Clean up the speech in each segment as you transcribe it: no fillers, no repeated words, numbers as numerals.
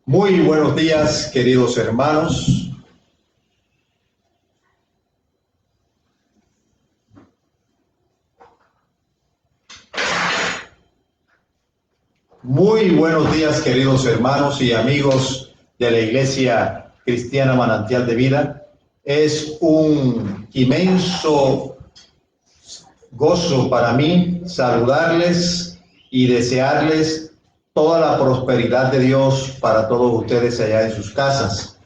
Muy buenos días, queridos hermanos. Muy buenos días, queridos hermanos y amigos de la Iglesia Cristiana Manantial de Vida. Es un inmenso gozo para mí saludarles y desearles toda la prosperidad de Dios para todos ustedes allá en sus casas.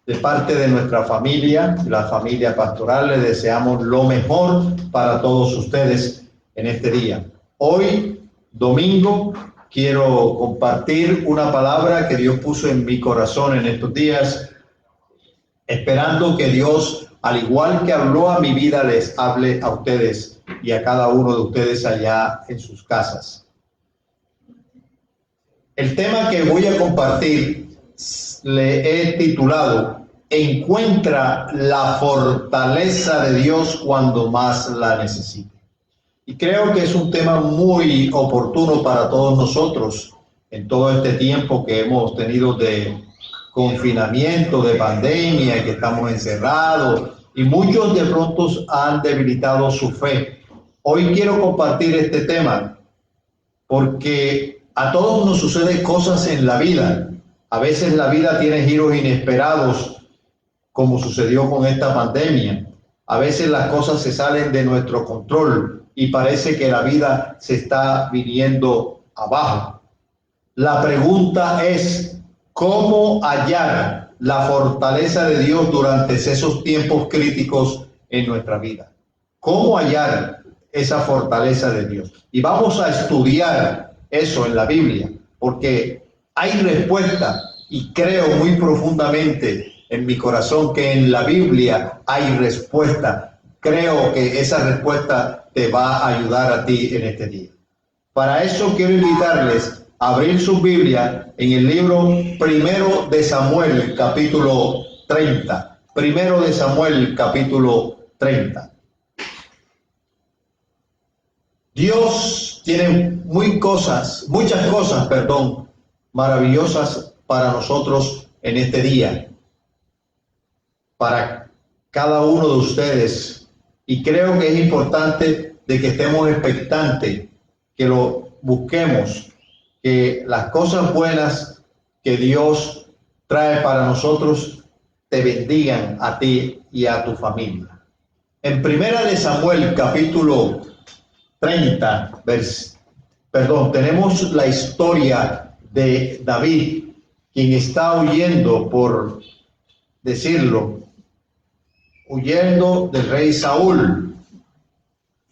De parte de nuestra familia, la familia pastoral, les deseamos lo mejor para todos ustedes en este día. Hoy, domingo, quiero compartir una palabra que Dios puso en mi corazón en estos días, esperando que Dios, al igual que habló a mi vida, les hable a ustedes y a cada uno de ustedes allá en sus casas. El tema que voy a compartir le he titulado "Encuentra la fortaleza de Dios cuando más la necesite". Y creo que es un tema muy oportuno para todos nosotros en todo este tiempo que hemos tenido de confinamiento, de pandemia, que estamos encerrados y muchos de pronto han debilitado su fe. Hoy quiero compartir este tema porque a todos nos suceden cosas en la vida. A veces la vida tiene giros inesperados, como sucedió con esta pandemia. A veces las cosas se salen de nuestro control y parece que la vida se está viniendo abajo. La pregunta es, ¿cómo hallar la fortaleza de Dios durante esos tiempos críticos en nuestra vida? ¿Cómo hallar esa fortaleza de Dios? Y vamos a estudiar eso en la Biblia, porque hay respuesta y creo muy profundamente en mi corazón que en la Biblia hay respuesta. Creo que esa respuesta te va a ayudar a ti en este día. Para eso quiero invitarles a abrir su Biblia en el libro Primero de Samuel, capítulo 30. Primero de Samuel, capítulo 30. Dios tiene muchas cosas, maravillosas para nosotros en este día, para cada uno de ustedes. Y creo que es importante de que estemos expectantes, que lo busquemos, que las cosas buenas que Dios trae para nosotros te bendigan a ti y a tu familia. En Primera de Samuel, capítulo 30, tenemos la historia de David, quien está huyendo, por decirlo, huyendo del rey Saúl.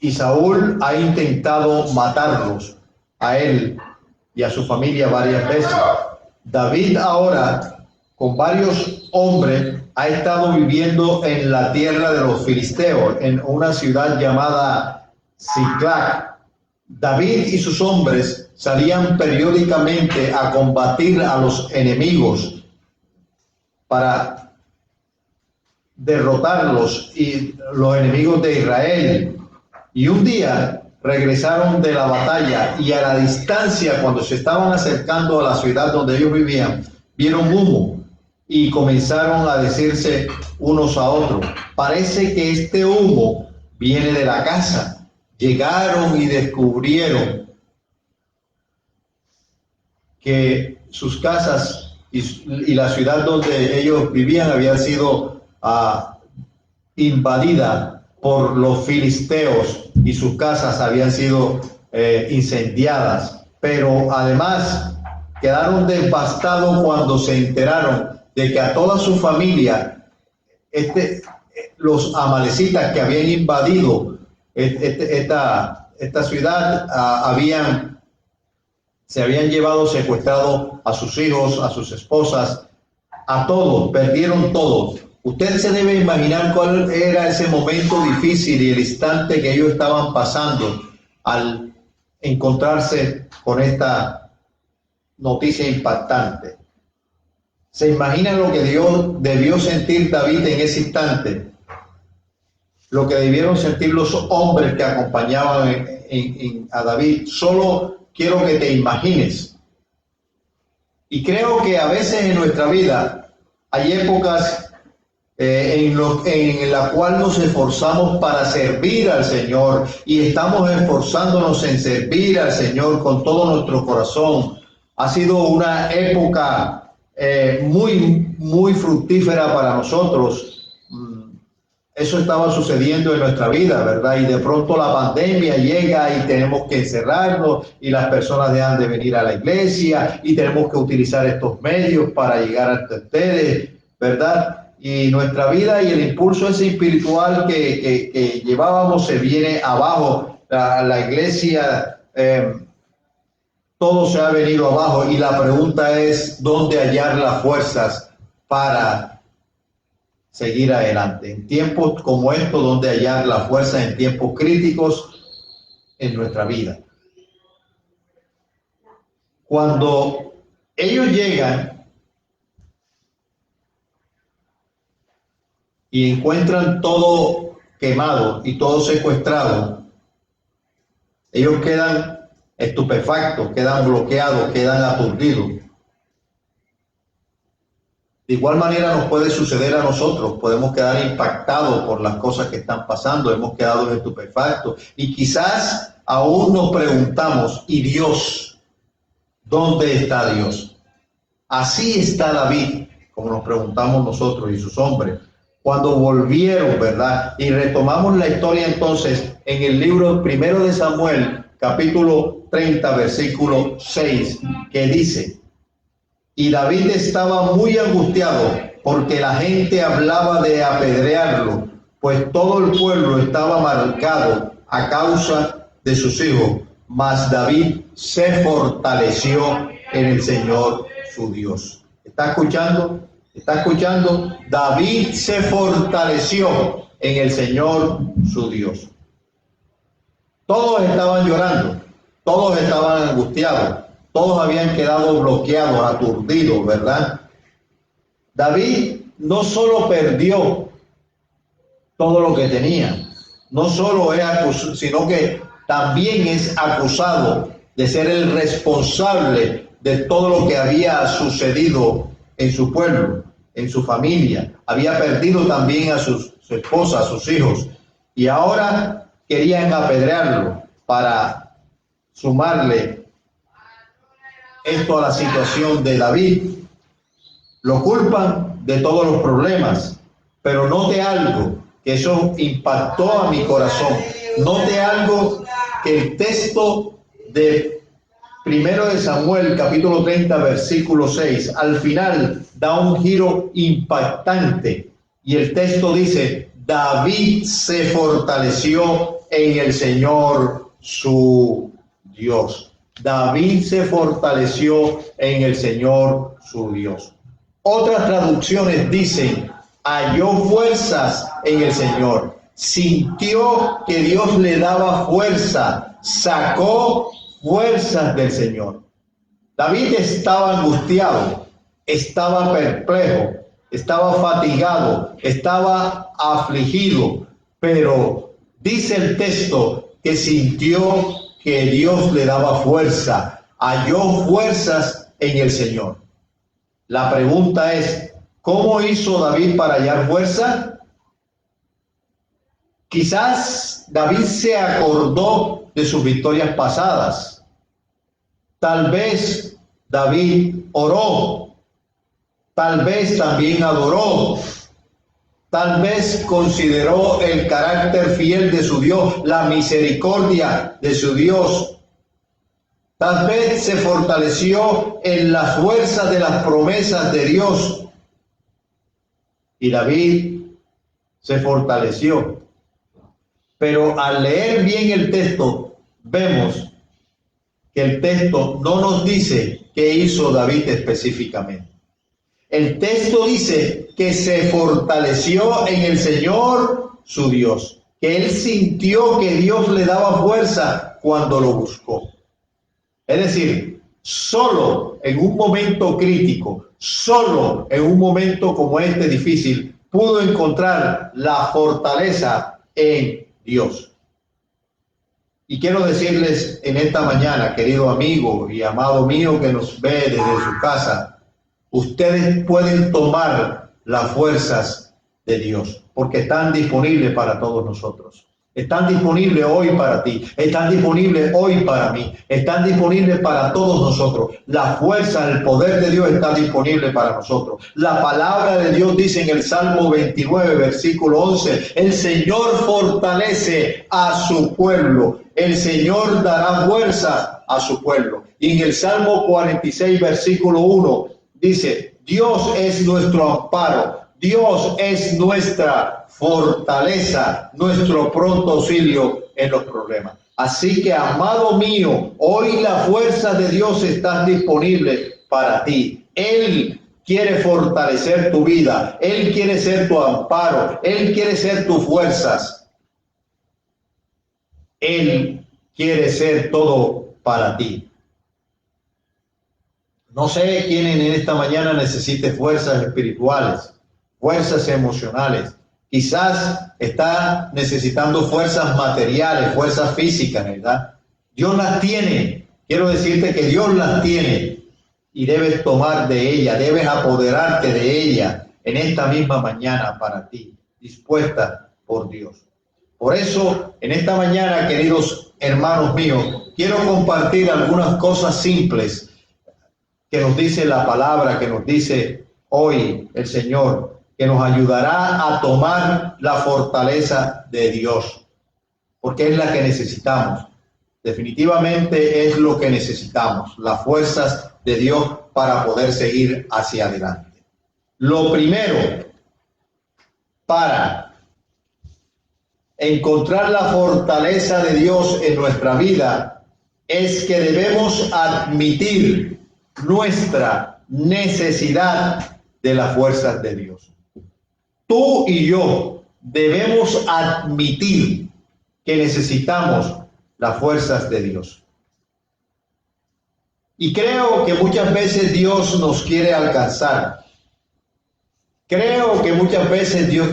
Y Saúl ha intentado matarlos, a él y a su familia, varias veces. David ahora, con varios hombres, ha estado viviendo en la tierra de los filisteos, en una ciudad llamada Siclag. David y sus hombres salían periódicamente a combatir a los enemigos para derrotarlos, y los enemigos de Israel. Y un día regresaron de la batalla y a la distancia, cuando se estaban acercando a la ciudad donde ellos vivían, vieron humo y comenzaron a decirse unos a otros: parece que este humo viene de la casa. Llegaron y descubrieron que sus casas y la ciudad donde ellos vivían había sido invadida por los filisteos y sus casas habían sido incendiadas. Pero además quedaron devastados cuando se enteraron de que a toda su familia los amalecitas que habían invadido esta ciudad se habían llevado secuestrado a sus hijos, a sus esposas, a todos, perdieron todos. Usted se debe imaginar cuál era ese momento difícil y el instante que ellos estaban pasando al encontrarse con esta noticia impactante. ¿Se imagina lo que Dios debió sentir David en ese instante? Lo que debieron sentir los hombres que acompañaban a David. Solo quiero que te imagines Y creo que a veces en nuestra vida hay épocas en la cual nos esforzamos para servir al Señor y estamos esforzándonos en servir al Señor con todo nuestro corazón. Ha sido una época muy fructífera para nosotros. Eso estaba sucediendo en nuestra vida, ¿verdad? Y de pronto la pandemia llega y tenemos que encerrarnos y las personas dejan de venir a la iglesia y tenemos que utilizar estos medios para llegar hasta ustedes, ¿verdad? Y nuestra vida y el impulso ese espiritual que llevábamos se viene abajo. La iglesia, todo se ha venido abajo y la pregunta es, ¿dónde hallar las fuerzas para seguir adelante? En tiempos como estos, ¿dónde hallar la fuerza en tiempos críticos en nuestra vida? Cuando ellos llegan y encuentran todo quemado y todo secuestrado, ellos quedan estupefactos, quedan bloqueados, quedan aturdidos. De igual manera nos puede suceder a nosotros, podemos quedar impactados por las cosas que están pasando, hemos quedado estupefactos y quizás aún nos preguntamos, ¿y Dios? ¿Dónde está Dios? Así está David, como nos preguntamos nosotros y sus hombres, cuando volvieron, ¿verdad? Y retomamos la historia entonces en el libro primero de Samuel, capítulo 30, versículo 6, que dice: y David estaba muy angustiado porque la gente hablaba de apedrearlo, pues todo el pueblo estaba marcado a causa de sus hijos. Mas David se fortaleció en el Señor su Dios. ¿Está escuchando? ¿Está escuchando? David se fortaleció en el Señor su Dios. Todos estaban llorando, todos estaban angustiados, todos habían quedado bloqueados, aturdidos, ¿verdad? David no solo perdió todo lo que tenía, no solo es acusado, sino que también es acusado de ser el responsable de todo lo que había sucedido en su pueblo, en su familia. Había perdido también a su esposa, a sus hijos, y ahora querían apedrearlo para sumarle esto a la situación de David. Lo culpan de todos los problemas, pero note algo, que eso impactó a mi corazón. Note algo, que el texto de primero de Samuel, capítulo 30, versículo 6, al final da un giro impactante. Y el texto dice: David se fortaleció en el Señor su Dios. David se fortaleció en el Señor su Dios. Otras traducciones dicen: halló fuerzas en el Señor, sintió que Dios le daba fuerza, sacó fuerzas del Señor. David estaba angustiado, estaba perplejo, estaba fatigado, estaba afligido, pero dice el texto que sintió que Dios le daba fuerza, halló fuerzas en el Señor. La pregunta es, ¿cómo hizo David para hallar fuerza? Quizás David se acordó de sus victorias pasadas. Tal vez David oró, tal vez también adoró, tal vez consideró el carácter fiel de su Dios, la misericordia de su Dios. Tal vez se fortaleció en las fuerzas de las promesas de Dios. Y David se fortaleció. Pero al leer bien el texto, vemos que el texto no nos dice qué hizo David específicamente. El texto dice que se fortaleció en el Señor su Dios, que él sintió que Dios le daba fuerza cuando lo buscó. Es decir, solo en un momento crítico, solo en un momento como este difícil, pudo encontrar la fortaleza en Dios. Y quiero decirles en esta mañana, querido amigo y amado mío que nos ve desde su casa, ustedes pueden tomar las fuerzas de Dios, porque están disponibles para todos nosotros. Están disponibles hoy para ti, están disponibles hoy para mí, están disponibles para todos nosotros. La fuerza, el poder de Dios está disponible para nosotros. La palabra de Dios dice en el Salmo 29, versículo 11, el Señor fortalece a su pueblo, el Señor dará fuerza a su pueblo. Y en el Salmo 46, versículo 1, dice, Dios es nuestro amparo, Dios es nuestra fortaleza, nuestro pronto auxilio en los problemas. Así que, amado mío, hoy la fuerza de Dios está disponible para ti. Él quiere fortalecer tu vida, Él quiere ser tu amparo, Él quiere ser tus fuerzas. Él quiere ser todo para ti. No sé quién en esta mañana necesite fuerzas espirituales, fuerzas emocionales. Quizás está necesitando fuerzas materiales, fuerzas físicas, ¿verdad? Dios las tiene. Quiero decirte que Dios las tiene y debes tomar de ella, debes apoderarte de ella en esta misma mañana para ti, dispuesta por Dios. Por eso, en esta mañana, queridos hermanos míos, quiero compartir algunas cosas simples que nos dice la palabra, que nos dice hoy el Señor, que nos ayudará a tomar la fortaleza de Dios, porque es la que necesitamos. Definitivamente es lo que necesitamos, las fuerzas de Dios para poder seguir hacia adelante. Lo primero, para encontrar la fortaleza de Dios en nuestra vida, es que debemos admitir nuestra necesidad de las fuerzas de Dios. Tú y yo debemos admitir que necesitamos las fuerzas de Dios. Y creo que muchas veces Dios nos quiere alcanzar. Creo que muchas veces Dios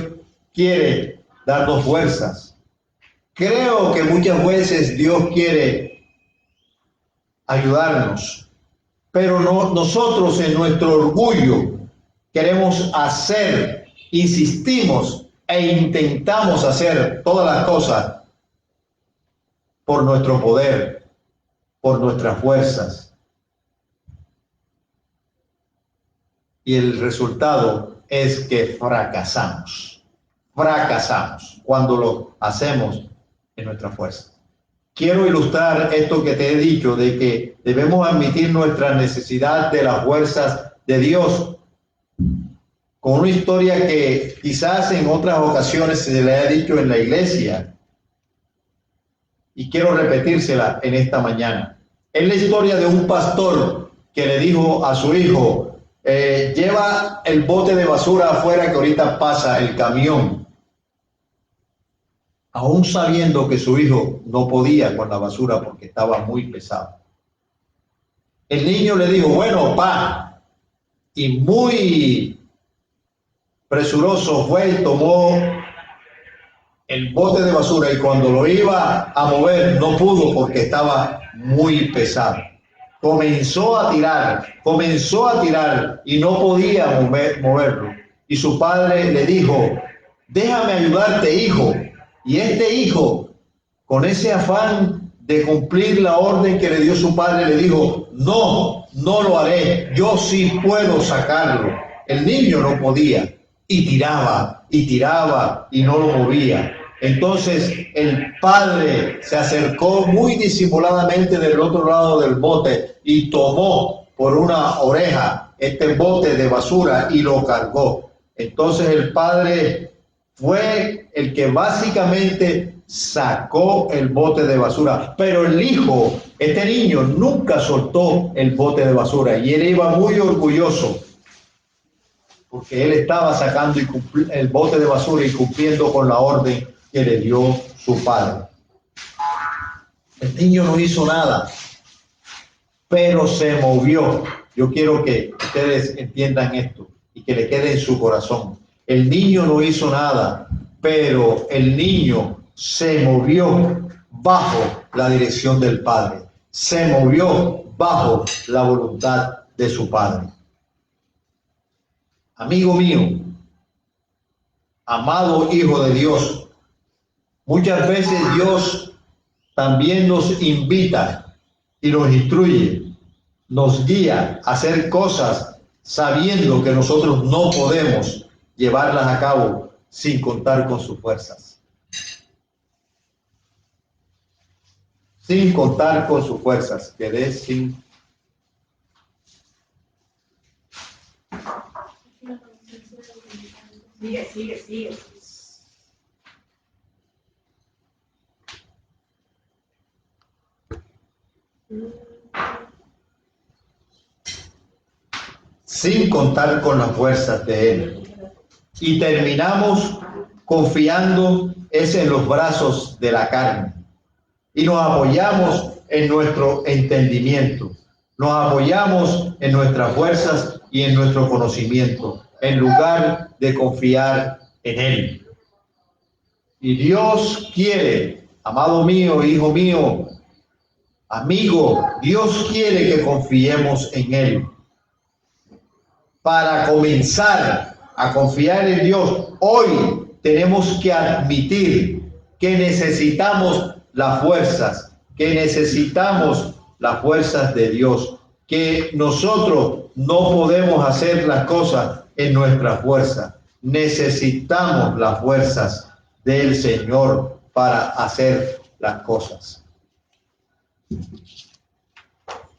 quiere darnos fuerzas. Creo que muchas veces Dios quiere ayudarnos. Pero nosotros en nuestro orgullo queremos hacer, insistimos e intentamos hacer todas las cosas por nuestro poder, por nuestras fuerzas. Y el resultado es que fracasamos cuando lo hacemos en nuestra fuerza. Quiero ilustrar esto que te he dicho, de que debemos admitir nuestra necesidad de las fuerzas de Dios, con una historia que quizás en otras ocasiones se le ha dicho en la iglesia, y quiero repetírsela en esta mañana. Es la historia de un pastor que le dijo a su hijo, lleva el bote de basura afuera que ahorita pasa el camión, aún sabiendo que su hijo no podía con la basura porque estaba muy pesado. El niño le dijo, bueno, pa, y muy presuroso fue y tomó el bote de basura, y cuando lo iba a mover no pudo porque estaba muy pesado. Comenzó a tirar y no podía moverlo. Y su padre le dijo, déjame ayudarte, hijo. Y este hijo, con ese afán de cumplir la orden que le dio su padre, le dijo, no lo haré, yo sí puedo sacarlo. El niño no podía y tiraba y no lo movía. Entonces el padre se acercó muy disimuladamente del otro lado del bote y tomó por una oreja este bote de basura y lo cargó. Entonces el padre fue el que básicamente sacó el bote de basura, pero el hijo, este niño, nunca soltó el bote de basura y él iba muy orgulloso porque él estaba sacando el bote de basura y cumpliendo con la orden que le dio su padre. El niño no hizo nada, pero se movió. Yo quiero que ustedes entiendan esto y que le quede en su corazón. El niño no hizo nada, pero el niño se movió bajo la dirección del Padre. Se movió bajo la voluntad de su Padre. Amigo mío, amado Hijo de Dios, muchas veces Dios también nos invita y nos instruye, nos guía a hacer cosas sabiendo que nosotros no podemos llevarlas a cabo sin contar con sus fuerzas. Sin contar con sus fuerzas. Quedé sin... Sigue. Sin contar con las fuerzas de Él. Y terminamos confiando en los brazos de la carne. Y nos apoyamos en nuestro entendimiento. Nos apoyamos en nuestras fuerzas y en nuestro conocimiento, en lugar de confiar en Él. Y Dios quiere, amado mío, hijo mío, amigo, Dios quiere que confiemos en Él. Para comenzar a confiar en Dios, hoy tenemos que admitir que necesitamos las fuerzas, de Dios, que nosotros no podemos hacer las cosas en nuestra fuerza. Necesitamos las fuerzas del Señor para hacer las cosas.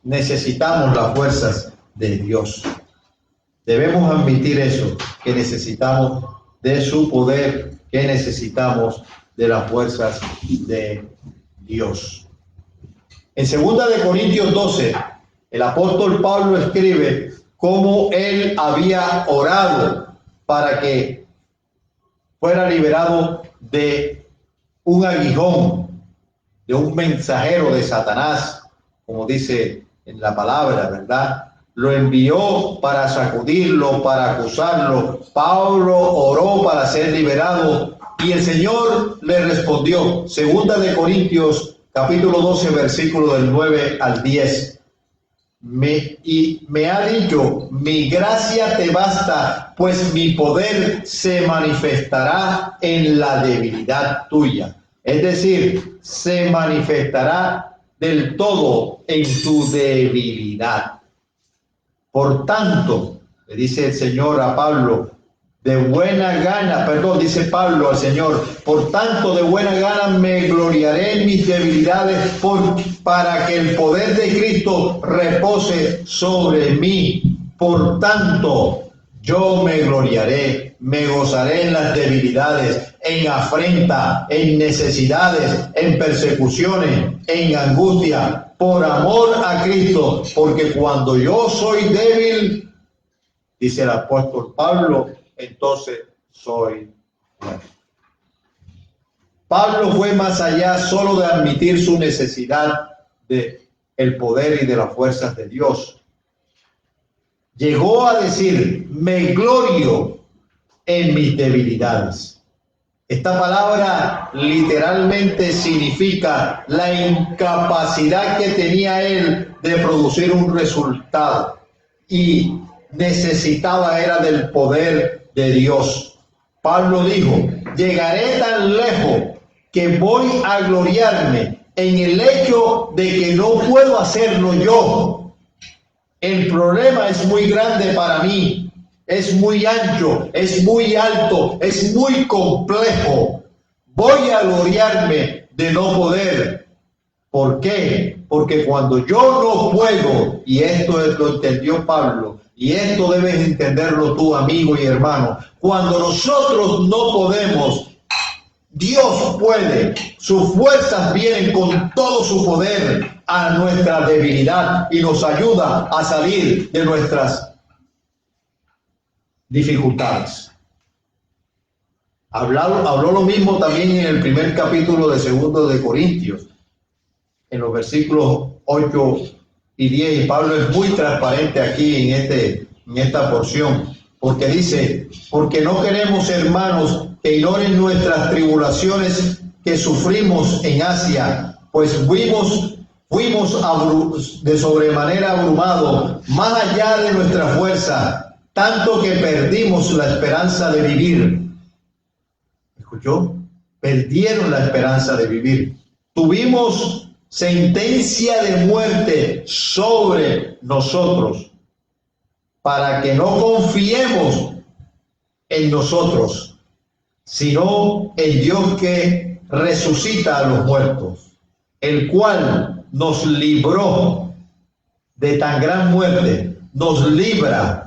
Necesitamos las fuerzas de Dios. Debemos admitir eso, que necesitamos de su poder, que necesitamos de las fuerzas de Dios. En 2 de Corintios 12, el apóstol Pablo escribe cómo él había orado para que fuera liberado de un aguijón, de un mensajero de Satanás, como dice en la palabra, ¿verdad? Lo envió para sacudirlo, para acusarlo. Pablo oró para ser liberado y el Señor le respondió. 2 de Corintios, capítulo 12, versículo del 9 al 10. Me ha dicho, mi gracia te basta, pues mi poder se manifestará en la debilidad tuya. Es decir, se manifestará del todo en tu debilidad. Por tanto, le dice el Señor a Pablo, dice Pablo al Señor, por tanto de buena gana me gloriaré en mis debilidades para que el poder de Cristo repose sobre mí. Por tanto, yo me gloriaré, me gozaré en las debilidades, en afrenta, en necesidades, en persecuciones, en angustia, por amor a Cristo, porque cuando yo soy débil, dice el apóstol Pablo, entonces soy fuerte. Pablo fue más allá solo de admitir su necesidad de el poder y de las fuerzas de Dios. Llegó a decir, me glorio en mis debilidades. Esta palabra literalmente significa la incapacidad que tenía él de producir un resultado y necesitaba era del poder de Dios. Pablo dijo, llegaré tan lejos que voy a gloriarme en el hecho de que no puedo hacerlo yo. El problema es muy grande para mí. Es muy ancho, es muy alto, es muy complejo. Voy a gloriarme de no poder. ¿Por qué? Porque cuando yo no puedo, y esto lo entendió Pablo, y esto debes entenderlo tú, amigo y hermano, cuando nosotros no podemos, Dios puede. Sus fuerzas vienen con todo su poder a nuestra debilidad y nos ayuda a salir de nuestras dificultades. Habló lo mismo también en el primer capítulo de 2 de Corintios, en los versículos 8 y 10, y Pablo es muy transparente aquí en esta porción, porque dice, porque no queremos, hermanos, que ignoren nuestras tribulaciones que sufrimos en Asia, pues fuimos de sobremanera abrumados, más allá de nuestra fuerza, tanto que perdimos la esperanza de vivir. ¿Escuchó? Perdieron la esperanza de vivir. Tuvimos sentencia de muerte sobre nosotros, para que no confiemos en nosotros, sino en Dios que resucita a los muertos, el cual nos libró de tan gran muerte, nos libra,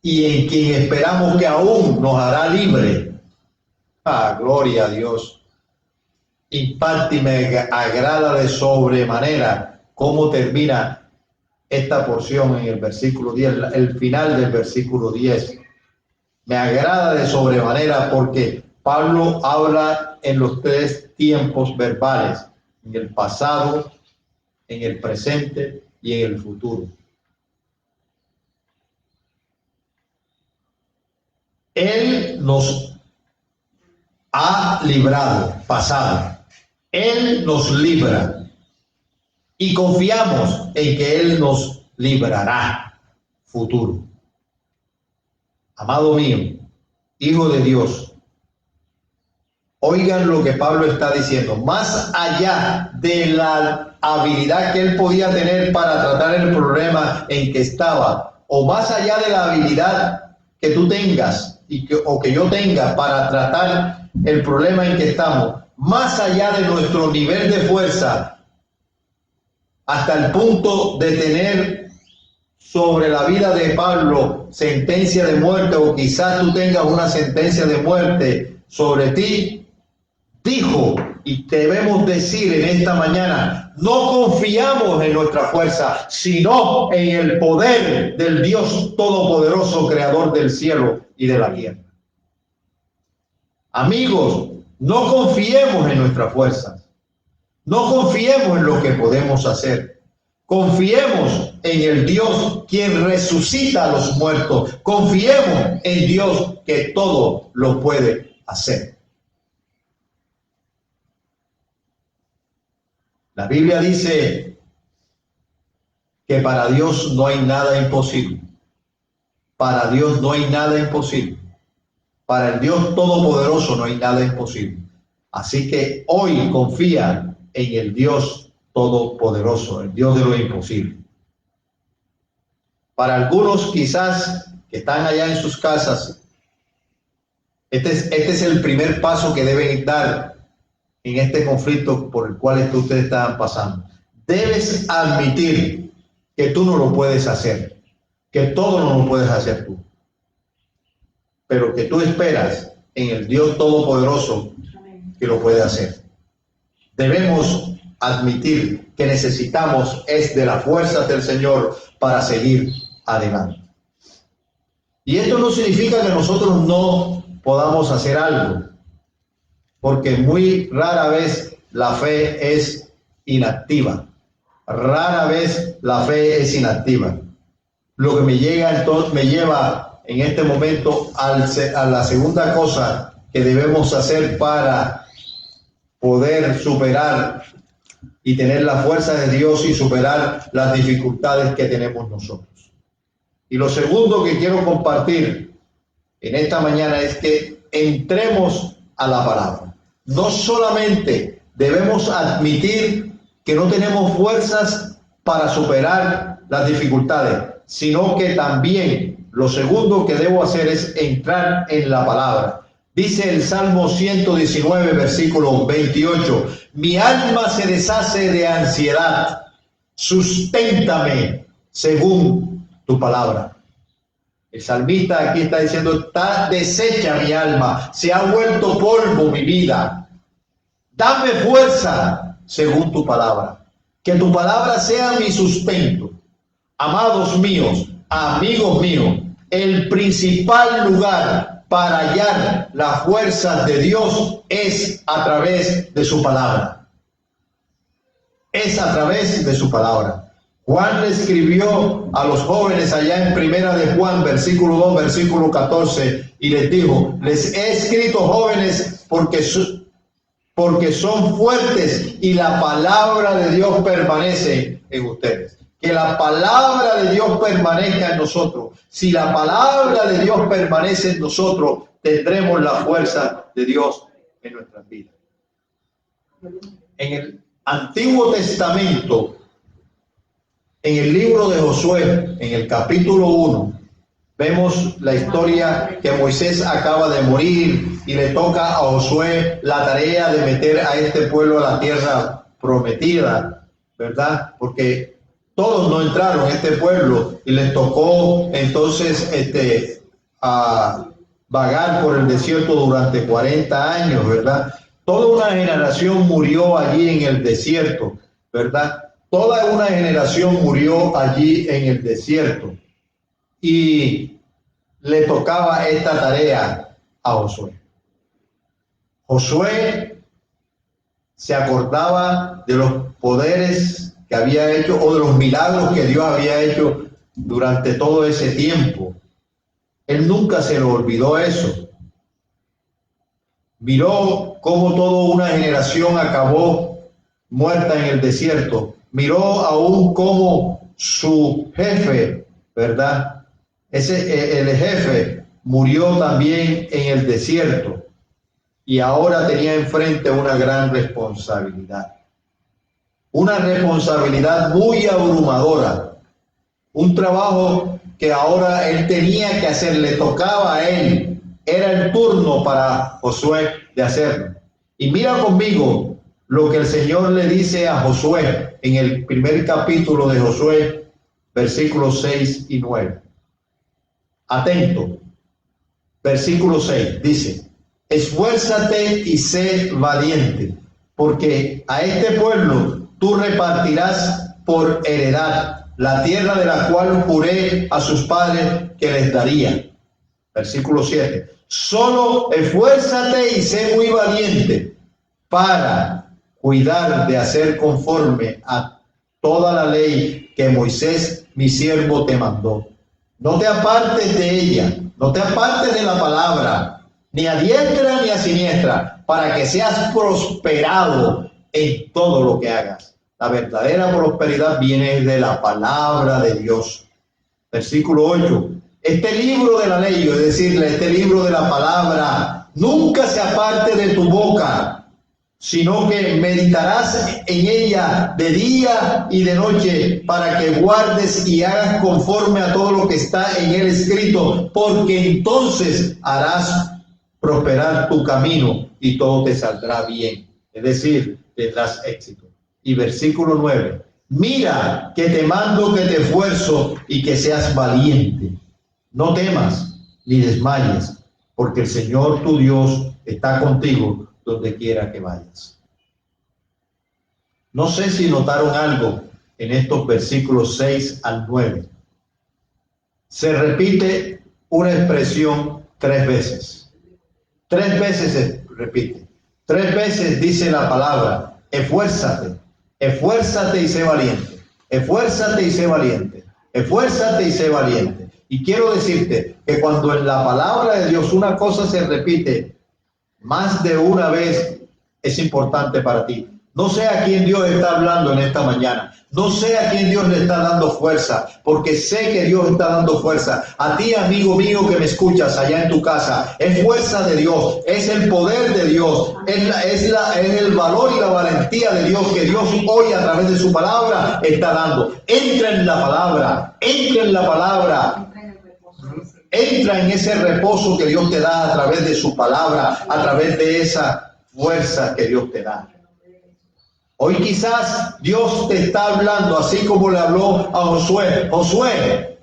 y en quien esperamos que aún nos hará libre. Ah, gloria a Dios. Impacta y me agrada de sobremanera cómo termina esta porción en el versículo 10, el final del versículo 10. Me agrada de sobremanera porque Pablo habla en los tres tiempos verbales, en el pasado, en el presente y en el futuro. Él nos ha librado, pasado. Él nos libra y confiamos en que Él nos librará, futuro. Amado mío, hijo de Dios, oigan lo que Pablo está diciendo. Más allá de la habilidad que él podía tener para tratar el problema en que estaba, o más allá de la habilidad que tú tengas o que yo tenga para tratar el problema en que estamos, más allá de nuestro nivel de fuerza, hasta el punto de tener sobre la vida de Pablo sentencia de muerte, o quizás tú tengas una sentencia de muerte sobre ti, dijo, y debemos decir en esta mañana, no confiamos en nuestra fuerza, sino en el poder del Dios Todopoderoso, Creador del cielo y de la tierra. Amigos, no confiemos en nuestras fuerzas, no confiemos en lo que podemos hacer, confiemos en el Dios quien resucita a los muertos, confiemos en Dios que todo lo puede hacer. La Biblia dice que para Dios no hay nada imposible. Para Dios no hay nada imposible. Para el Dios Todopoderoso no hay nada imposible. Así que hoy confía en el Dios Todopoderoso, el Dios de lo imposible. Para algunos quizás que están allá en sus casas, este es el primer paso que deben dar en este conflicto por el cual ustedes están pasando. Debes admitir que tú no lo puedes hacer, que todo no lo puedes hacer tú, pero que tú esperas en el Dios Todopoderoso que lo puede hacer. Debemos admitir que necesitamos es de las fuerzas del Señor para seguir adelante. Y esto no significa que nosotros no podamos hacer algo, porque muy rara vez la fe es inactiva. Rara vez la fe es inactiva. Lo que me lleva en este momento a la segunda cosa que debemos hacer para poder superar y tener la fuerza de Dios y superar las dificultades que tenemos nosotros. Y lo segundo que quiero compartir en esta mañana es que entremos a la palabra. No solamente debemos admitir que no tenemos fuerzas para superar las dificultades, sino que también lo segundo que debo hacer es entrar en la palabra. Dice el Salmo 119, versículo 28, mi alma se deshace de ansiedad, susténtame según tu palabra. El salmista aquí está diciendo, está deshecha mi alma, se ha vuelto polvo mi vida. Dame fuerza según tu palabra. Que tu palabra sea mi sustento. Amados míos, amigos míos, el principal lugar para hallar las fuerzas de Dios es a través de su palabra. Es a través de su palabra. Juan le escribió a los jóvenes allá en Primera de Juan, versículo 2, versículo 14, y les dijo, les he escrito jóvenes porque porque son fuertes y la palabra de Dios permanece en ustedes. Que la palabra de Dios permanezca en nosotros. Si la palabra de Dios permanece en nosotros, tendremos la fuerza de Dios en nuestras vidas. En el Antiguo Testamento, en el libro de Josué, en el capítulo 1, vemos la historia que Moisés acaba de morir y le toca a Josué la tarea de meter a este pueblo a la tierra prometida, ¿verdad? Porque todos no entraron a este pueblo y les tocó entonces a vagar por el desierto durante 40 años, ¿verdad? Toda una generación murió allí en el desierto, ¿verdad? Toda una generación murió allí en el desierto. Y le tocaba esta tarea a Josué. Josué se acordaba de los poderes que había hecho o de los milagros que Dios había hecho durante todo ese tiempo. Él nunca se le olvidó eso. Miró cómo toda una generación acabó muerta en el desierto. Miró aún cómo su jefe, ¿verdad? El jefe murió también en el desierto y ahora tenía enfrente una gran responsabilidad. Una responsabilidad muy abrumadora. Un trabajo que ahora él tenía que hacer, le tocaba a él. Era el turno para Josué de hacerlo. Y mira conmigo lo que el Señor le dice a Josué en el primer capítulo de Josué, versículos 6 y 9. Atento. Versículo 6 dice: esfuérzate y sé valiente, porque a este pueblo tú repartirás por heredad la tierra de la cual juré a sus padres que les daría. Versículo 7. Solo esfuérzate y sé muy valiente para cuidar de hacer conforme a toda la ley que Moisés, mi siervo, te mandó. No te apartes de ella, no te apartes de la palabra, ni a diestra ni a siniestra, para que seas prosperado en todo lo que hagas. La verdadera prosperidad viene de la palabra de Dios. Versículo 8. Este libro de la ley, es decir, este libro de la palabra, nunca se aparte de tu boca, sino que meditarás en ella de día y de noche, para que guardes y hagas conforme a todo lo que está en él escrito, porque entonces harás prosperar tu camino y todo te saldrá bien. Es decir, tendrás éxito. Y versículo 9. Mira que te mando que te esfuerzo y que seas valiente. No temas ni desmayes, porque el Señor tu Dios está contigo donde quiera que vayas. No sé si notaron algo en estos versículos 6 al 9. Se repite una expresión 3 veces. 3 veces se repite. 3 veces dice la palabra: esfuérzate, esfuérzate y sé valiente. Esfuérzate y sé valiente. Esfuérzate y sé valiente. Y quiero decirte que cuando en la palabra de Dios una cosa se repite más de una vez, es importante para ti. No sé a quién Dios está hablando en esta mañana. No sé a quién Dios le está dando fuerza, porque sé que Dios está dando fuerza. A ti, amigo mío, que me escuchas allá en tu casa, es fuerza de Dios, es el poder de Dios, es el valor y la valentía de Dios que Dios hoy a través de su palabra está dando. Entra en la palabra, entra en la palabra. Entra en ese reposo que Dios te da a través de su palabra, a través de esa fuerza que Dios te da. Hoy quizás Dios te está hablando así como le habló a Josué. Josué,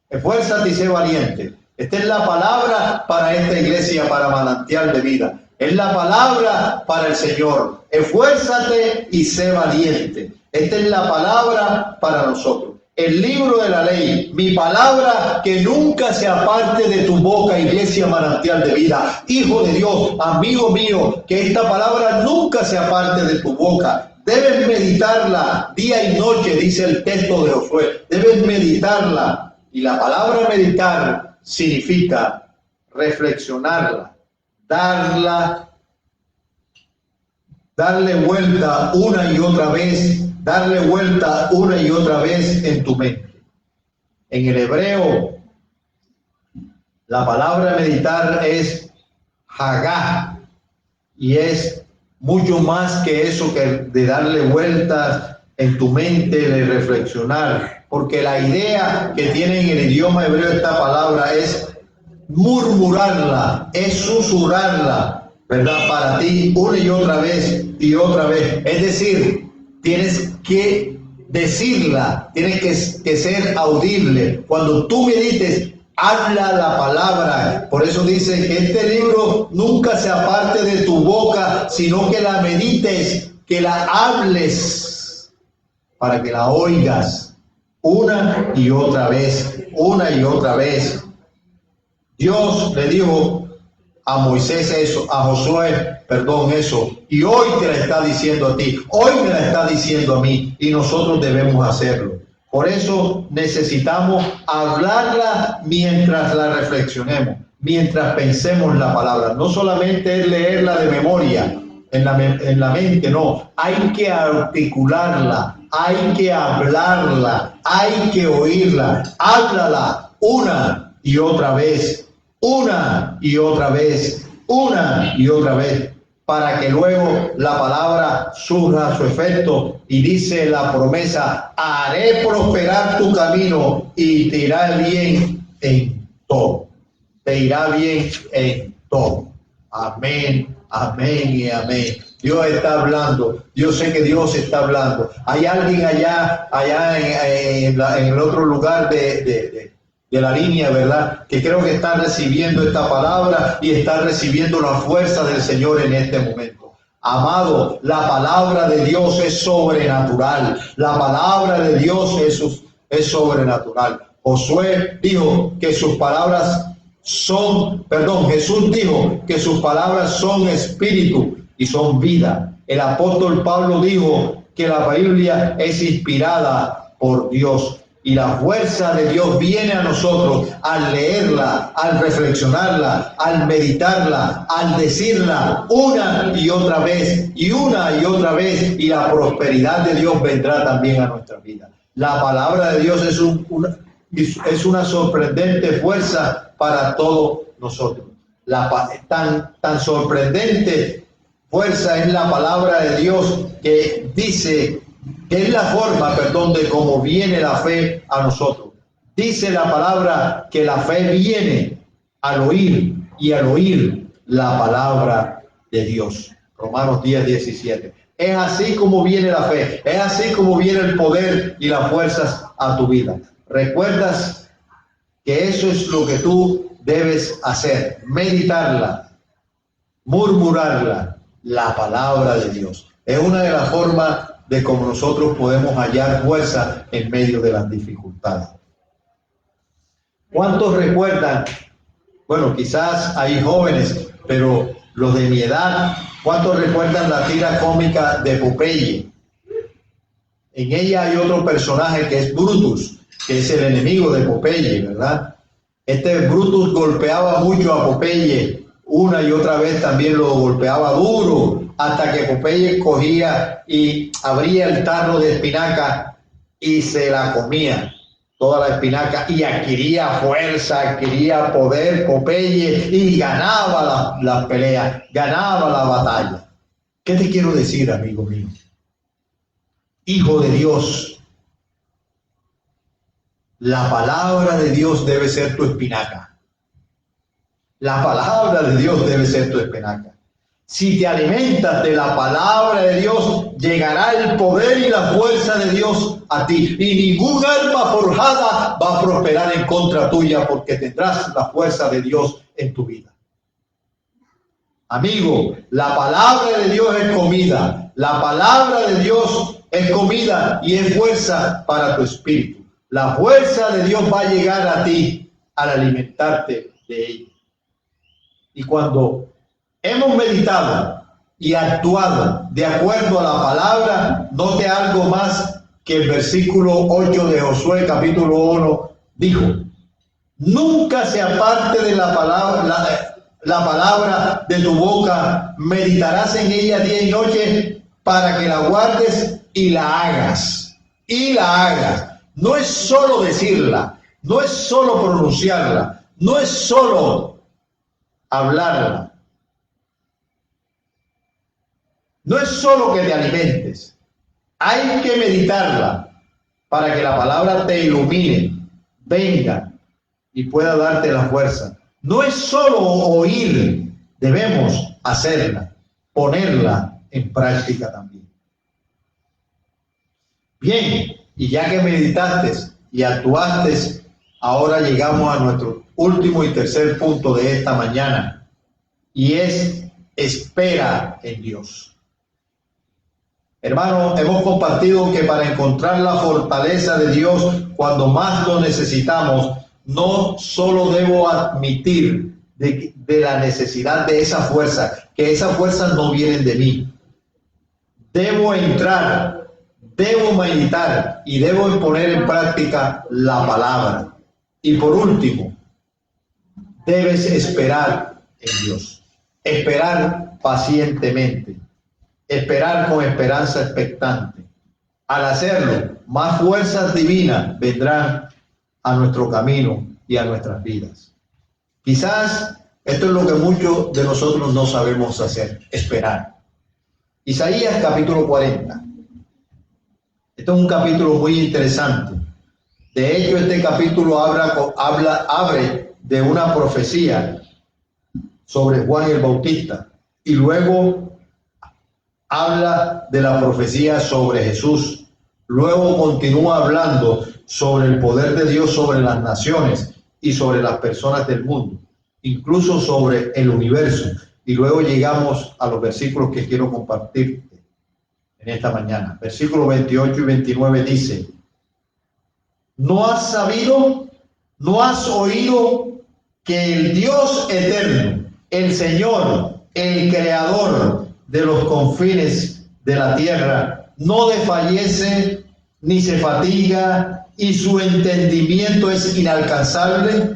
esfuérzate y sé valiente. Esta es la palabra para esta iglesia, para Manantial de Vida. Es la palabra para el Señor. Esfuérzate y sé valiente. Esta es la palabra para nosotros. El libro de la ley, mi palabra que nunca se aparte de tu boca, iglesia Manantial de Vida. Hijo de Dios, amigo mío, que esta palabra nunca se aparte de tu boca. Debes meditarla día y noche, dice el texto de Josué. Debes meditarla. Y la palabra meditar significa reflexionarla, darla darle vuelta una y otra vez, darle vuelta una y otra vez en tu mente. En el hebreo, la palabra meditar es hagá, y es mucho más que eso, que de darle vueltas en tu mente, de reflexionar, porque la idea que tiene en el idioma hebreo esta palabra es murmurarla, es susurrarla, ¿verdad? Para ti una y otra vez y otra vez. Es decir, tienes que decirla, tienes que ser audible. Cuando tú medites, habla la palabra. Por eso dice que este libro nunca se aparte de tu boca, sino que la medites, que la hables, para que la oigas una y otra vez, una y otra vez. Dios le dijo a Moisés eso, a Josué, perdón, eso, y hoy te la está diciendo a ti, hoy me la está diciendo a mí, y nosotros debemos hacerlo. Por eso necesitamos hablarla mientras la reflexionemos, mientras pensemos la palabra. No solamente es leerla de memoria en la mente, no, hay que articularla, hay que hablarla, hay que oírla. Háblala una y otra vez, una y otra vez, una y otra vez, para que luego la palabra surja su efecto. Y dice la promesa: haré prosperar tu camino y te irá bien en todo. Te irá bien en todo. Amén, amén y amén. Dios está hablando. Yo sé que Dios está hablando. Hay alguien allá en el otro lugar de la línea, ¿verdad?, que creo que está recibiendo esta palabra y está recibiendo la fuerza del Señor en este momento. Amado, la palabra de Dios es sobrenatural. La palabra de Dios es sobrenatural. Josué dijo que sus palabras Jesús dijo que sus palabras son espíritu y son vida. El apóstol Pablo dijo que la Biblia es inspirada por Dios. Y la fuerza de Dios viene a nosotros al leerla, al reflexionarla, al meditarla, al decirla una y otra vez, y una y otra vez, y la prosperidad de Dios vendrá también a nuestra vida. La palabra de Dios es una sorprendente fuerza para todos nosotros. Tan sorprendente fuerza es la palabra de Dios, que dice que es la forma, de cómo viene la fe a nosotros. Dice la palabra que la fe viene al oír, y al oír la palabra de Dios. Romanos 10:17. Es así como viene la fe, es así como viene el poder y las fuerzas a tu vida. ¿Recuerdas que eso es lo que tú debes hacer? Meditarla, murmurarla, la palabra de Dios. Es una de las formas de cómo nosotros podemos hallar fuerza en medio de las dificultades. ¿Cuántos recuerdan? Bueno, quizás hay jóvenes, pero los de mi edad, ¿cuántos recuerdan la tira cómica de Popeye? En ella hay otro personaje que es Brutus, que es el enemigo de Popeye, ¿verdad? Este Brutus golpeaba mucho a Popeye, una y otra vez también lo golpeaba duro, hasta que Popeye cogía y abría el tarro de espinaca y se la comía, toda la espinaca, y adquiría fuerza, adquiría poder Popeye, y ganaba la pelea, ganaba la batalla. ¿Qué te quiero decir, amigo mío? Hijo de Dios, la palabra de Dios debe ser tu espinaca. La palabra de Dios debe ser tu espinaca. Si te alimentas de la palabra de Dios, llegará el poder y la fuerza de Dios a ti. Y ningún arma forjada va a prosperar en contra tuya, porque tendrás la fuerza de Dios en tu vida. Amigo, la palabra de Dios es comida. La palabra de Dios es comida y es fuerza para tu espíritu. La fuerza de Dios va a llegar a ti al alimentarte de ella. Y cuando hemos meditado y actuado de acuerdo a la palabra, note algo más que el versículo 8 de Josué capítulo 1 dijo: nunca se aparte de la palabra, la palabra de tu boca, meditarás en ella día y noche para que la guardes y la hagas. Y la hagas. No es solo decirla, no es solo pronunciarla, no es solo hablarla. No es solo que te alimentes. Hay que meditarla para que la palabra te ilumine, venga y pueda darte la fuerza. No es solo oír, debemos hacerla, ponerla en práctica también. Bien, y ya que meditaste y actuaste, ahora llegamos a nuestro último y tercer punto de esta mañana, y es espera en Dios. Hermano, hemos compartido que para encontrar la fortaleza de Dios cuando más lo necesitamos, no solo debo admitir de la necesidad de esa fuerza, que esas fuerzas no vienen de mí. Debo entrar, debo meditar y debo poner en práctica la palabra. Y por último, debes esperar en Dios. Esperar pacientemente. Esperar con esperanza expectante. Al hacerlo, más fuerzas divinas vendrán a nuestro camino y a nuestras vidas. Quizás esto es lo que muchos de nosotros no sabemos hacer, esperar. Isaías capítulo 40. Esto es un capítulo muy interesante. De hecho, este capítulo abre de una profecía sobre Juan el Bautista y luego habla de la profecía sobre Jesús. Luego continúa hablando sobre el poder de Dios sobre las naciones y sobre las personas del mundo, incluso sobre el universo. Y luego llegamos a los versículos que quiero compartir en esta mañana. Versículos 28 y 29 dice: ¿No has sabido, no has oído que el Dios eterno, el Señor, el Creador de los confines de la tierra, no desfallece ni se fatiga y su entendimiento es inalcanzable?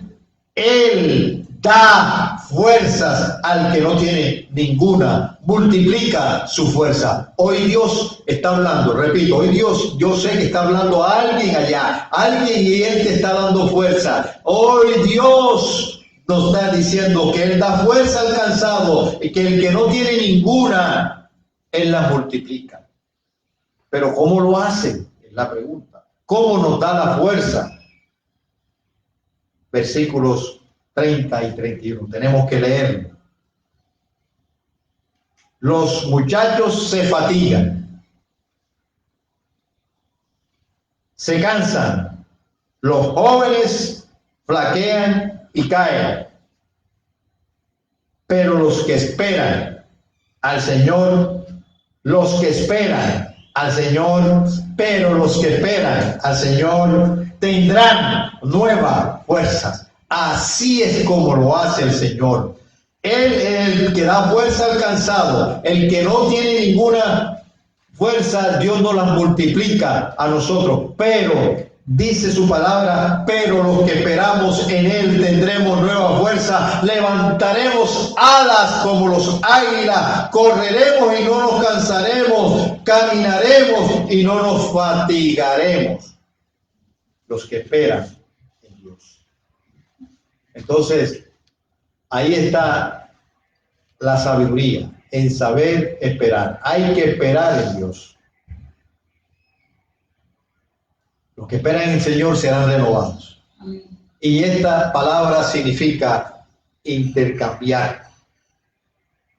Él da fuerzas al que no tiene ninguna, multiplica su fuerza. Hoy Dios está hablando, repito, hoy Dios, yo sé que está hablando a alguien allá, alguien, y Él te está dando fuerza. Hoy Dios nos está diciendo que Él da fuerza al cansado y que el que no tiene ninguna, Él la multiplica. Pero ¿cómo lo hace? Es la pregunta. ¿Cómo nos da la fuerza? Versículos 30 y 31. Tenemos que leerlo. Los muchachos se fatigan, se cansan, los jóvenes flaquean y caen, pero los que esperan al Señor, los que esperan al Señor, pero los que esperan al Señor tendrán nuevas fuerzas. Así es como lo hace el Señor. Él es el que da fuerza al cansado. El que no tiene ninguna fuerza, Dios no las multiplica a nosotros. Pero, dice su palabra, pero los que esperamos en Él tendremos nueva fuerza. Levantaremos alas como los águilas. Correremos y no nos cansaremos. Caminaremos y no nos fatigaremos. Los que esperan en Dios. Entonces, ahí está la sabiduría, en saber esperar. Hay que esperar en Dios. Los que esperan en el Señor serán renovados. Y esta palabra significa intercambiar.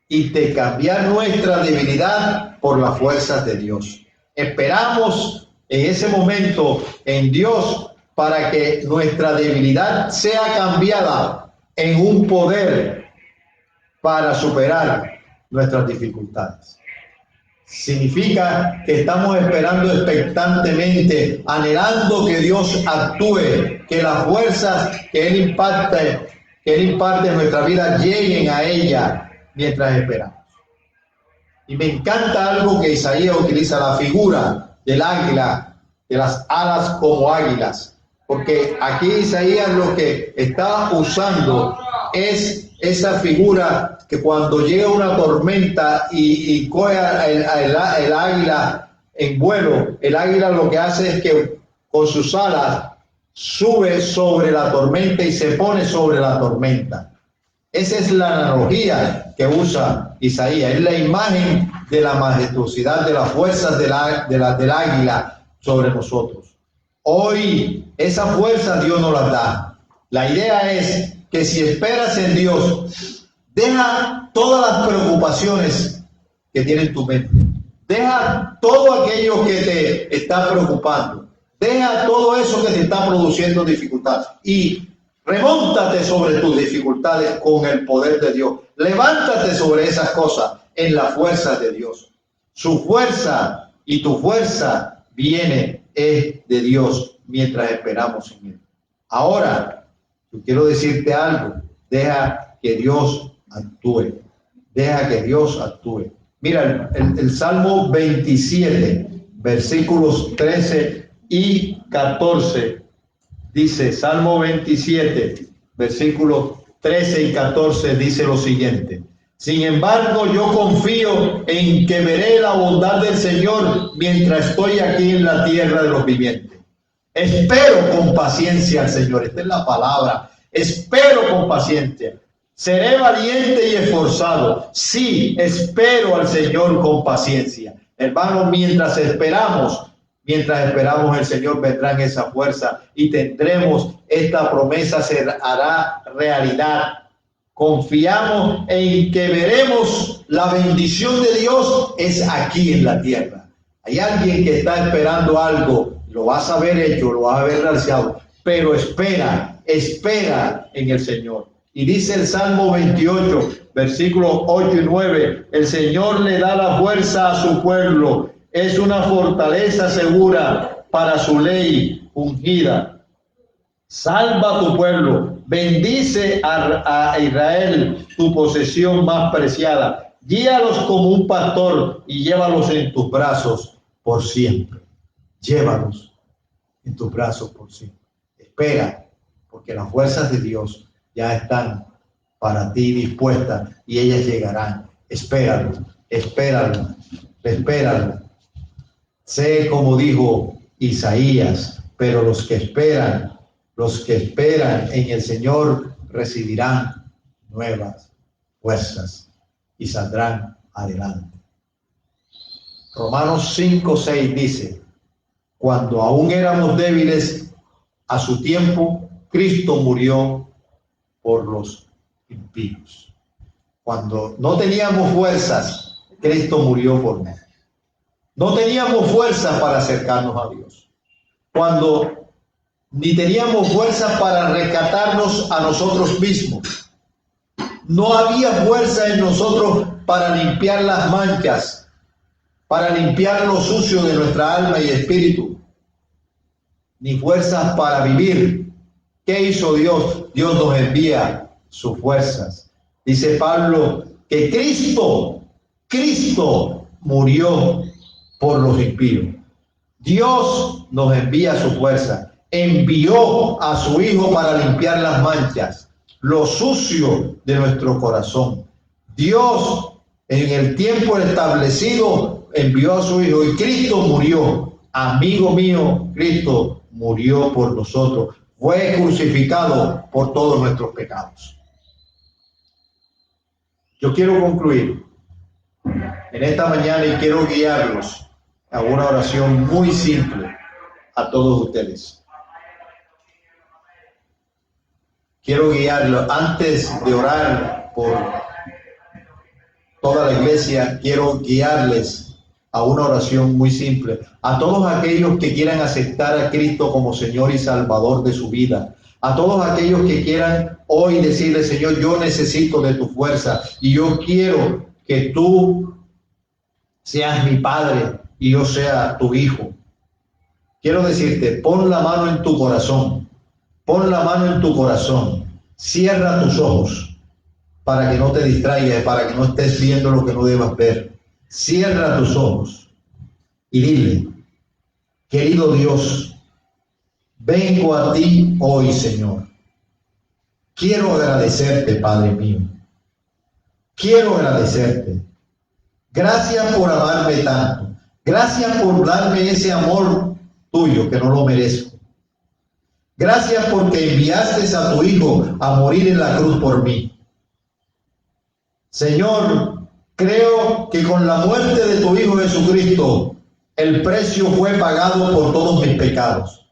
Intercambiar nuestra debilidad por las fuerzas de Dios. Esperamos en ese momento en Dios para que nuestra debilidad sea cambiada en un poder para superar nuestras dificultades. Significa que estamos esperando expectantemente, anhelando que Dios actúe, que las fuerzas que Él imparte en nuestra vida lleguen a ella mientras esperamos. Y me encanta algo que Isaías utiliza, la figura del águila, de las alas como águilas. Porque aquí Isaías lo que está usando es esa figura que cuando llega una tormenta y coge el águila en vuelo, el águila lo que hace es que con sus alas sube sobre la tormenta y se pone sobre la tormenta. Esa es la analogía que usa Isaías, es la imagen de la majestuosidad, de las fuerzas del águila sobre nosotros. Hoy esas fuerzas Dios nos las da. La idea es que si esperas en Dios, deja todas las preocupaciones que tiene en tu mente. Deja todo aquello que te está preocupando. Deja todo eso que te está produciendo dificultad y remóntate sobre tus dificultades con el poder de Dios. Levántate sobre esas cosas en la fuerza de Dios. Su fuerza y tu fuerza viene es de Dios mientras esperamos en Él. Ahora, yo quiero decirte algo. Deja que Dios actúe. Deja que Dios actúe. Mira, el Salmo 27, versículos 13 y 14, dice, Salmo 27, versículos 13 y 14, dice lo siguiente: sin embargo, yo confío en que veré la bondad del Señor mientras estoy aquí en la tierra de los vivientes. Espero con paciencia al Señor. Esta es la palabra. Espero con paciencia. Seré valiente y esforzado. Sí, espero al Señor con paciencia. Hermanos, mientras esperamos el Señor vendrá en esa fuerza y tendremos esta promesa, se hará realidad. Confiamos en que veremos la bendición de Dios es aquí en la tierra. Hay alguien que está esperando algo, lo vas a ver hecho, lo vas a ver realizado, pero espera en el Señor. Y dice el Salmo 28, versículos 8 y 9, el Señor le da la fuerza a su pueblo, es una fortaleza segura para su ley ungida. Salva a tu pueblo, bendice a Israel, tu posesión más preciada. Guíalos como un pastor y llévalos en tus brazos por siempre. Llévalos en tus brazos por siempre. Espera, porque las fuerzas de Dios ya están para ti dispuestas y ellas llegarán. Espéralo, espéralo, espéralo. Sé como dijo Isaías, pero los que esperan en el Señor recibirán nuevas fuerzas y saldrán adelante. Romanos 5:6 dice: cuando aún éramos débiles, a su tiempo, Cristo murió por los impíos. Cuando no teníamos fuerzas, Cristo murió por nosotros. No teníamos fuerza para acercarnos a Dios. Cuando ni teníamos fuerza para rescatarnos a nosotros mismos. No había fuerza en nosotros para limpiar las manchas, para limpiar lo sucio de nuestra alma y espíritu. Ni fuerzas para vivir. ¿Qué hizo Dios? Dios nos envía sus fuerzas. Dice Pablo que Cristo murió por los impíos. Dios nos envía su fuerza. Envió a su Hijo para limpiar las manchas, lo sucio de nuestro corazón. Dios, en el tiempo establecido, envió a su Hijo y Cristo murió. Amigo mío, Cristo murió por nosotros. Fue crucificado por todos nuestros pecados. Yo quiero concluir en esta mañana y quiero guiarlos a una oración muy simple a todos ustedes. Quiero guiarlos antes de orar por toda la iglesia. Quiero guiarles a una oración muy simple a todos aquellos que quieran aceptar a Cristo como Señor y Salvador de su vida. A todos aquellos que quieran hoy decirle: Señor, yo necesito de tu fuerza y yo quiero que tú seas mi Padre y yo sea tu Hijo. Quiero decirte, pon la mano en tu corazón, pon la mano en tu corazón, cierra tus ojos para que no te distraigas, para que no estés viendo lo que no debas ver. Cierra tus ojos y dile: querido Dios, vengo a ti hoy, Señor. Quiero agradecerte, Padre mío. Quiero agradecerte. Gracias por amarme tanto. Gracias por darme ese amor tuyo que no lo merezco. Gracias porque enviaste a tu Hijo a morir en la cruz por mí. Señor, creo que con la muerte de tu Hijo Jesucristo, el precio fue pagado por todos mis pecados.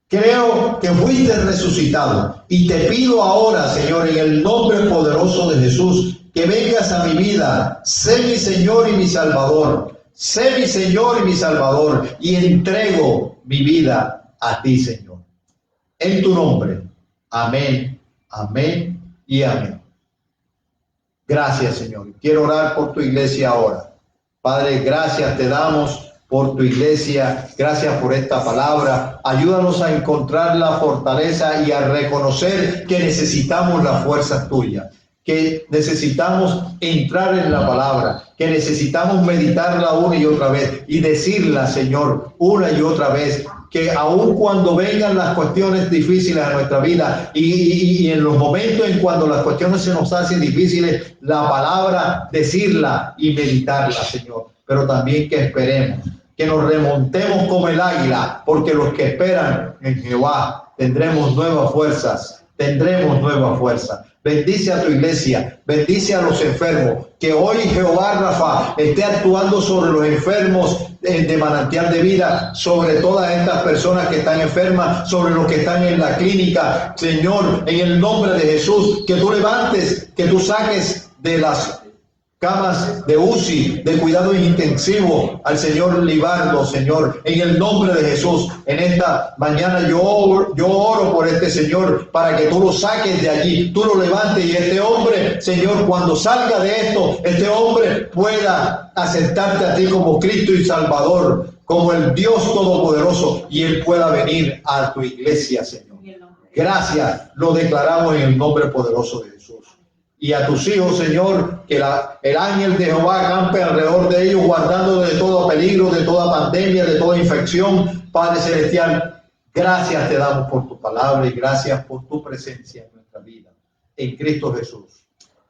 Creo que fuiste resucitado y te pido ahora, Señor, en el nombre poderoso de Jesús, que vengas a mi vida. Sé mi Señor y mi Salvador. Sé mi Señor y mi Salvador y entrego mi vida a ti, Señor. En tu nombre. Amén, amén y amén. Gracias, Señor. Quiero orar por tu iglesia ahora. Padre, gracias te damos por tu iglesia. Gracias por esta palabra. Ayúdanos a encontrar la fortaleza y a reconocer que necesitamos las fuerzas tuyas, que necesitamos entrar en la palabra, que necesitamos meditarla una y otra vez y decirla, Señor, una y otra vez, que aun cuando vengan las cuestiones difíciles a nuestra vida y en los momentos en cuando las cuestiones se nos hacen difíciles, la palabra, decirla y meditarla, Señor. Pero también que esperemos, que nos remontemos como el águila, porque los que esperan en Jehová tendremos nuevas fuerzas, Bendice a tu iglesia, bendice a los enfermos, que hoy Jehová Rafa esté actuando sobre los enfermos de Manantial de Vida, sobre todas estas personas que están enfermas, sobre los que están en la clínica. Señor, en el nombre de Jesús, que tú levantes, que tú saques de las camas de UCI, de cuidado intensivo, al señor Libardo, Señor, en el nombre de Jesús. En esta mañana yo oro por este señor, para que tú lo saques de allí, tú lo levantes, y este hombre, Señor, cuando salga de esto, este hombre pueda aceptarte a ti como Cristo y Salvador, como el Dios Todopoderoso, y él pueda venir a tu iglesia, Señor. Gracias, lo declaramos en el nombre poderoso de Jesús. Y a tus hijos, Señor, que el ángel de Jehová campe alrededor de ellos, guardando de todo peligro, de toda pandemia, de toda infección. Padre Celestial, gracias te damos por tu palabra y gracias por tu presencia en nuestra vida. En Cristo Jesús.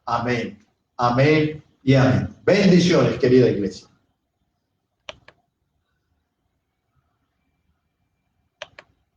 Amén, amén y amén. Bendiciones, querida iglesia.